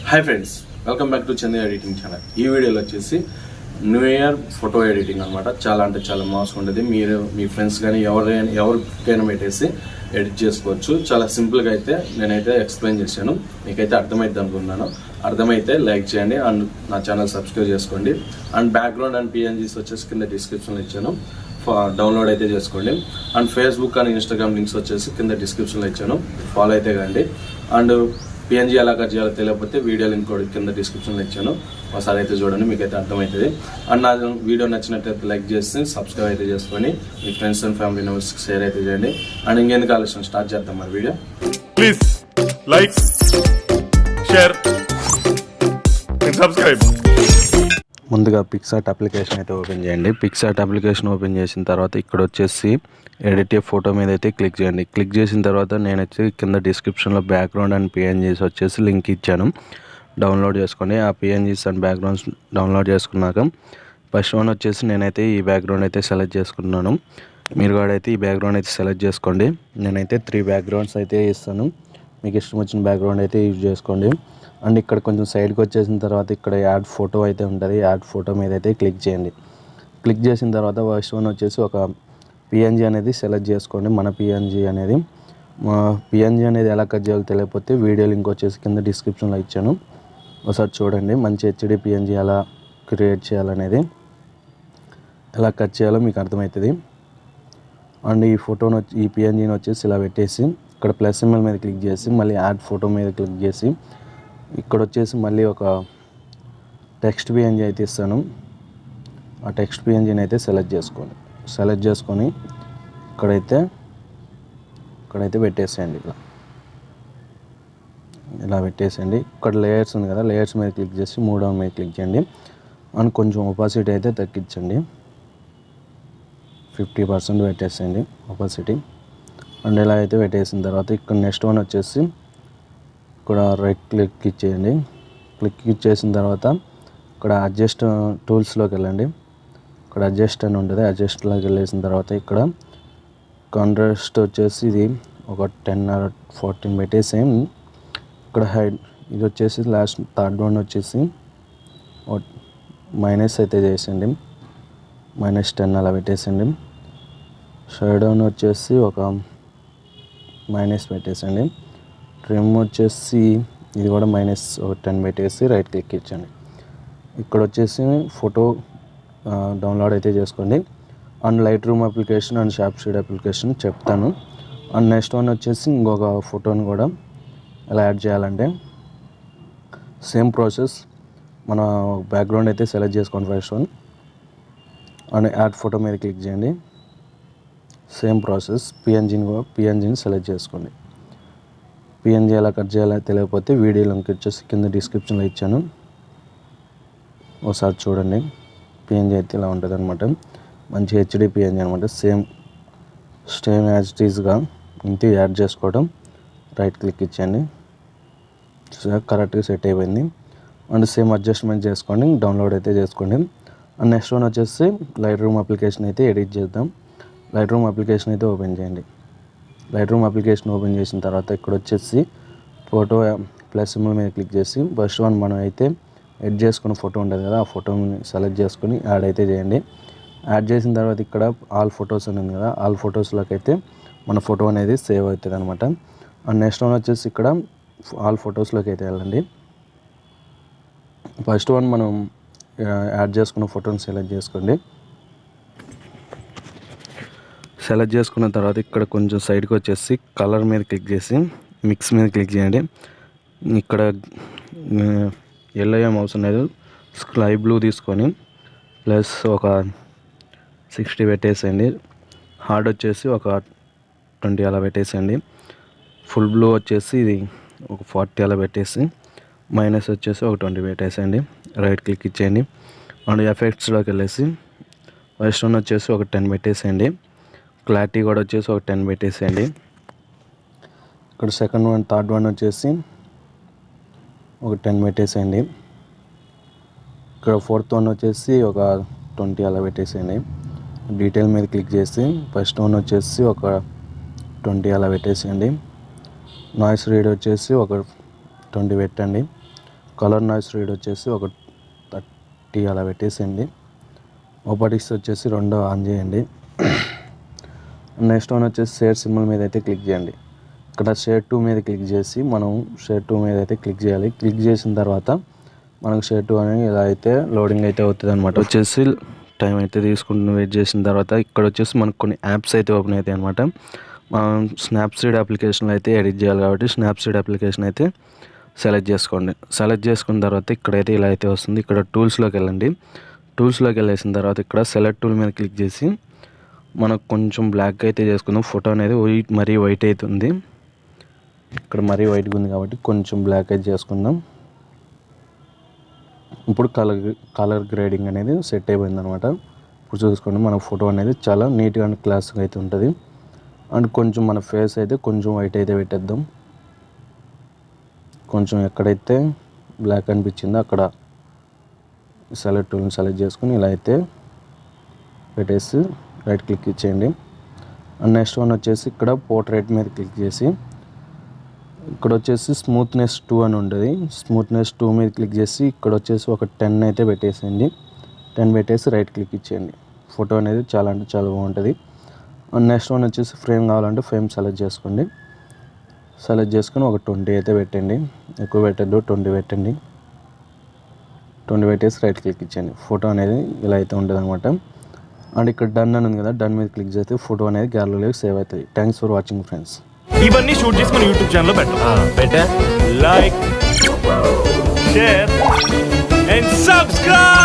Hi friends, welcome back to Chandu editing channel. ఈ వీడియోలో వచ్చేసి న్యూ ఇయర్ ఫోటో ఎడిటింగ్ అనమాట. చాలా అంటే చాలా మోసం ఉంటుంది. మీరు మీ ఫ్రెండ్స్ కానీ ఎవరికైనా పెట్టేసి ఎడిట్ చేసుకోవచ్చు. చాలా సింపుల్గా అయితే నేనైతే ఎక్స్ప్లెయిన్ చేశాను. మీకైతే అర్థమైద్ది అనుకున్నాను. అర్థమైతే లైక్ చేయండి అండ్ నా ఛానల్ సబ్స్క్రైబ్ చేసుకోండి. అండ్ బ్యాక్గ్రౌండ్ అండ్ పిఎన్జీస్ వచ్చేసి కింద డిస్క్రిప్షన్లో ఇచ్చాను, డౌన్లోడ్ అయితే చేసుకోండి. And Facebook and Instagram links వచ్చేసి కింద డిస్క్రిప్షన్లో ఇచ్చాను, ఫాలో అయితే కండి. అండ్ పిఎన్జీ ఎలా కట్ చేయాలో తెలియకపోతే వీడియో లింక్ కూడా కింద డిస్క్రిప్షన్లో ఇచ్చాను, ఒకసారి అయితే చూడండి, మీకైతే అర్థమవుతుంది. అండ్ నా వీడియో నచ్చినట్లయితే లైక్ చేసి సబ్స్క్రైబ్ అయితే చేసుకొని మీ ఫ్రెండ్స్ అండ్ ఫ్యామిలీ మెంబర్స్కి షేర్ అయితే చేయండి. అండ్ ఇంకెందుకు ఆలోచన స్టార్ట్ చేద్దాం మరి video. Please like, share and subscribe. ముందుగా పిక్సార్ట్ అప్లికేషన్ అయితే ఓపెన్ చేయండి. పిక్సార్ట్ అప్లికేషన్ ఓపెన్ చేసిన తర్వాత ఇక్కడ వచ్చేసి ఎడిట్ ఏ ఫోటో మీద అయితే క్లిక్ చేయండి. క్లిక్ చేసిన తర్వాత నేను వచ్చి కింద డిస్క్రిప్షన్లో బ్యాక్గ్రౌండ్ అండ్ పిఎన్జీస్ వచ్చేసి లింక్ ఇచ్చాను, డౌన్లోడ్ చేసుకోండి. ఆ పిఎన్జీస్ అండ్ బ్యాక్గ్రౌండ్స్ డౌన్లోడ్ చేసుకున్నాక ఫస్ట్ వన్ వచ్చేసి నేనైతే ఈ బ్యాక్గ్రౌండ్ అయితే సెలెక్ట్ చేసుకున్నాను. మీరు కూడా అయితే ఈ బ్యాక్గ్రౌండ్ అయితే సెలెక్ట్ చేసుకోండి. నేనైతే 3 బ్యాక్గ్రౌండ్స్ అయితే ఇస్తాను, మీకు ఇష్టం వచ్చిన బ్యాక్గ్రౌండ్ అయితే యూజ్ చేసుకోండి. అండ్ ఇక్కడ కొంచెం సైడ్కి వచ్చేసిన తర్వాత ఇక్కడ యాడ్ ఫోటో అయితే ఉంటుంది, యాడ్ ఫోటో మీద అయితే క్లిక్ చేయండి. క్లిక్ చేసిన తర్వాత ఫస్ట్ వన్ వచ్చేసి ఒక పిఎన్జీ అనేది సెలెక్ట్ చేసుకోండి. మన పిఎన్జీ అనేది ఎలా కట్ చేయాలో తెలియకపోతే వీడియో లింక్ వచ్చేసి కింద డిస్క్రిప్షన్లో ఇచ్చాను, ఒకసారి చూడండి. మంచి హెచ్డి పిఎన్జీ ఎలా క్రియేట్ చేయాలనేది, ఎలా కట్ చేయాలో మీకు అర్థమవుతుంది. అండ్ ఈ పిఎన్జీని వచ్చేసి ఇలా పెట్టేసి ఇక్కడ ప్లస్ సింబల్ మీద క్లిక్ చేసి మళ్ళీ యాడ్ ఫోటో మీద క్లిక్ చేసి ఇక్కడ వచ్చేసి మళ్ళీ ఒక టెక్స్ట్ పిఎన్జీ అయితే ఇస్తాను. ఆ టెక్స్ట్ పిఎన్జీని అయితే సెలెక్ట్ చేసుకొని ఇక్కడైతే పెట్టేసేయండి. ఇలా పెట్టేసేయండి. ఇక్కడ లేయర్స్ ఉంది కదా, లేయర్స్ మీద క్లిక్ చేసి మూడవ మీద క్లిక్ చేయండి. అండ్ కొంచెం ఒపాసిటీ అయితే తగ్గించండి, 50% పెట్టేసేయండి ఒపాసిటీ. అండ్ ఇలా అయితే పెట్టేసిన తర్వాత ఇక్కడ నెక్స్ట్ వన్ వచ్చేసి ఇక్కడ రైట్ క్లిక్ ఇచ్చేయండి. క్లిక్ ఇచ్చేసిన తర్వాత ఇక్కడ అడ్జస్ట్ టూల్స్లోకి వెళ్ళండి. ఇక్కడ అడ్జస్ట్ అని ఉంటుంది, అడ్జస్ట్లోకి వెళ్ళేసిన తర్వాత ఇక్కడ కాంట్రాస్ట్ వచ్చేసి ఇది ఒక 10 or 14 పెట్టేసేం. ఇక్కడ హైడ్ ఇది వచ్చేసి లాస్ట్ థర్డ్ వన్ వచ్చేసి మైనస్ అయితే చేసేయండి, -10 అలా పెట్టేసేయండి. షేడ్ డౌన్ వచ్చేసి ఒక మైనస్ పెట్టేసండి. ట్రిమ్ వచ్చేసి ఇది కూడా -10 పెట్టేసి రైట్ క్లిక్ ఇచ్చండి. ఇక్కడ వచ్చేసి ఫోటో డౌన్లోడ్ అయితే చేసుకోండి. And Lightroom application and Snapseed application చెప్తాను. అండ్ నెక్స్ట్ వన్ వచ్చేసి ఇంకొక ఫోటోని కూడా ఎలా యాడ్ చేయాలంటే సేమ్ ప్రాసెస్. మన బ్యాక్గ్రౌండ్ అయితే సెలెక్ట్ చేసుకోండి first one. And add photo మీద క్లిక్ చేయండి. సేమ్ ప్రాసెస్ పిఎన్జీని సెలెక్ట్ చేసుకోండి. పిఎన్జీ ఎలా కట్ చేయాలో తెలియకపోతే వీడియో లింక్ వచ్చేసి కింద డిస్క్రిప్షన్లో ఇచ్చాను, ఒకసారి చూడండి. పిఎన్జీ అయితే ఇలా ఉంటుంది అనమాట, మంచి హెచ్డి పిఎన్జీ అనమాట. సేమ్ యాజ్ ఇట్ ఈస్గా ఇంతే యాడ్ చేసుకోవడం. రైట్ క్లిక్ ఇచ్చేయండి, కరెక్ట్గా సెట్ అయిపోయింది. అండ్ సేమ్ అడ్జస్ట్మెంట్ చేసుకోండి, డౌన్లోడ్ అయితే చేసుకోండి. అండ్ నెక్స్ట్ వన్ వచ్చేసి లైట్ రూమ్ అప్లికేషన్ అయితే ఎడిట్ చేద్దాం. లైట్ రూమ్ అప్లికేషన్ అయితే ఓపెన్ చేయండి. లైట్ రూమ్ అప్లికేషన్ ఓపెన్ చేసిన తర్వాత ఇక్కడ వచ్చేసి ఫోటో ప్లస్ సింబల్ మీద క్లిక్ చేసి ఫస్ట్ వన్ మనం అయితే ఎడిట్ చేసుకున్న ఫోటో ఉంటుంది కదా, ఆ ఫోటోని సెలెక్ట్ చేసుకొని యాడ్ అయితే చేయండి. యాడ్ చేసిన తర్వాత ఇక్కడ ఆల్ ఫొటోస్ అని ఉంది కదా, ఆల్ ఫొటోస్లోకి అయితే మన ఫోటో అనేది సేవ్ అవుతుంది అనమాట. అండ్ నెక్స్ట్ వన్ వచ్చేసి ఇక్కడ ఆల్ ఫొటోస్లోకి అయితే వెళ్ళండి. ఫస్ట్ వన్ మనం యాడ్ చేసుకున్న ఫోటోని సెలెక్ట్ చేసుకోండి. సెలెక్ట్ చేసుకున్న తర్వాత ఇక్కడ కొంచెం సైడ్కి వచ్చేసి కలర్ మీద క్లిక్ చేసి మిక్స్ మీద క్లిక్ చేయండి. ఇక్కడ ఎల్లో ఏం అవసరం లేదు, స్కై బ్లూ తీసుకొని ప్లస్ ఒక 60 పెట్టేసేయండి. హార్డ్ వచ్చేసి ఒక 20 అలా పెట్టేసేయండి. ఫుల్ బ్లూ వచ్చేసి ఇది ఒక 40 అలా పెట్టేసి మైనస్ వచ్చేసి ఒక 20 పెట్టేసేయండి. రైట్ క్లిక్ ఇచ్చేయండి. అండ్ ఎఫెక్ట్స్లోకి వెళ్ళేసి ఫస్ట్ వన్ వచ్చేసి ఒక 10 పెట్టేసేయండి. క్లారిటీ కూడా వచ్చేసి ఒక 10 పెట్టేసేయండి. ఇక్కడ సెకండ్ వన్ థర్డ్ వన్ వచ్చేసి ఒక 10 పెట్టేసేయండి. ఇక్కడ ఫోర్త్ వన్ వచ్చేసి ఒక 20 అలా పెట్టేసేయండి. డీటెయిల్ మీద క్లిక్ చేసి ఫస్ట్ వన్ వచ్చేసి ఒక 20 అలా పెట్టేసేయండి. నాయిస్ రీడ్ వచ్చేసి ఒక 20 పెట్టండి. కలర్ నాయిస్ రీడ్ వచ్చేసి ఒక 30 అలా పెట్టేసేయండి. ఓపటిక్స్ వచ్చేసి 2 ఆన్ చేయండి. నెక్స్ట్ వన్ వచ్చేసి షేర్ సింబల్ మీద అయితే క్లిక్ చేయండి. ఇక్కడ షేర్ 2 మీద క్లిక్ చేసి మనం షేర్ 2 మీద అయితే క్లిక్ చేయాలి. క్లిక్ చేసిన తర్వాత మనకు షేర్ 2 అనేది ఇలా అయితే లోడింగ్ అయితే అవుతుంది అనమాట. వచ్చేసి టైం అయితే తీసుకుంటూ వెయిట్ చేసిన తర్వాత ఇక్కడ వచ్చేసి మనకు కొన్ని యాప్స్ అయితే ఓపెన్ అవుతాయి అనమాట. మనం స్నాప్సీడ్ అప్లికేషన్లో అయితే ఎడిట్ చేయాలి కాబట్టి స్నాప్సీడ్ అప్లికేషన్ అయితే సెలెక్ట్ చేసుకోండి. సెలెక్ట్ చేసుకున్న తర్వాత ఇక్కడైతే ఇలా అయితే వస్తుంది. ఇక్కడ టూల్స్లోకి వెళ్ళండి. టూల్స్లోకి వెళ్ళేసిన తర్వాత ఇక్కడ సెలెక్ట్ టూల్ మీద క్లిక్ చేసి మనకు కొంచెం బ్లాక్ అయితే చేసుకుందాం. ఫోటో అనేది మరీ వైట్ అవుతుంది. ఇక్కడ మరీ వైట్గా ఉంది కాబట్టి కొంచెం బ్లాక్ అయితే చేసుకుందాం. ఇప్పుడు కలర్ గ్రేడింగ్ అనేది సెట్ అయిపోయింది అనమాట. ఇప్పుడు చూసుకోండి మన ఫోటో అనేది చాలా నీట్గా అండ్ క్లాస్గా అయితే ఉంటుంది. అండ్ కొంచెం మన ఫేస్ అయితే కొంచెం వైట్ అయితే పెట్టేద్దాం. కొంచెం ఎక్కడైతే బ్లాక్ అనిపించిందో అక్కడ సెలెక్ట్ టూల్ని సెలెక్ట్ చేసుకుని ఇలా అయితే పెట్టేసి రైట్ క్లిక్ ఇచ్చేయండి. అండ్ నెక్స్ట్ వన్ వచ్చేసి ఇక్కడ పోర్ట్రేట్ మీద క్లిక్ చేసి ఇక్కడ వచ్చేసి స్మూత్నెస్ 2 అని ఉంటుంది. స్మూత్నెస్ 2 మీద క్లిక్ చేసి ఇక్కడ వచ్చేసి ఒక 10 అయితే పెట్టేసేయండి. 10 పెట్టేసి రైట్ క్లిక్ ఇచ్చేయండి. ఫోటో అనేది చాలా అంటే చాలా బాగుంటుంది. అండ్ నెక్స్ట్ వన్ వచ్చేసి ఫ్రేమ్ కావాలంటే ఫ్రేమ్ సెలెక్ట్ చేసుకోండి. సెలెక్ట్ చేసుకొని ఒక 20 అయితే పెట్టండి. ఎక్కువ పెట్టద్దు, 20 పెట్టండి. 20 పెట్టేసి రైట్ క్లిక్ ఇచ్చేయండి. ఫోటో అనేది ఇలా అయితే ఉంటుంది అనమాట. అండ్ ఇక్కడ డన్ అని ఉంది కదా, డన్ మీద క్లిక్ చేస్తే ఫోటో అనేది గ్యాలరీలోకి సేవ్ అవుతుంది. Thanks for watching friends. ఇవన్నీ షూట్ చేసి మన యూట్యూబ్ ఛానల్లో పెట్టా లైక్ షేర్ అండ్ సబ్స్క్రైబ్.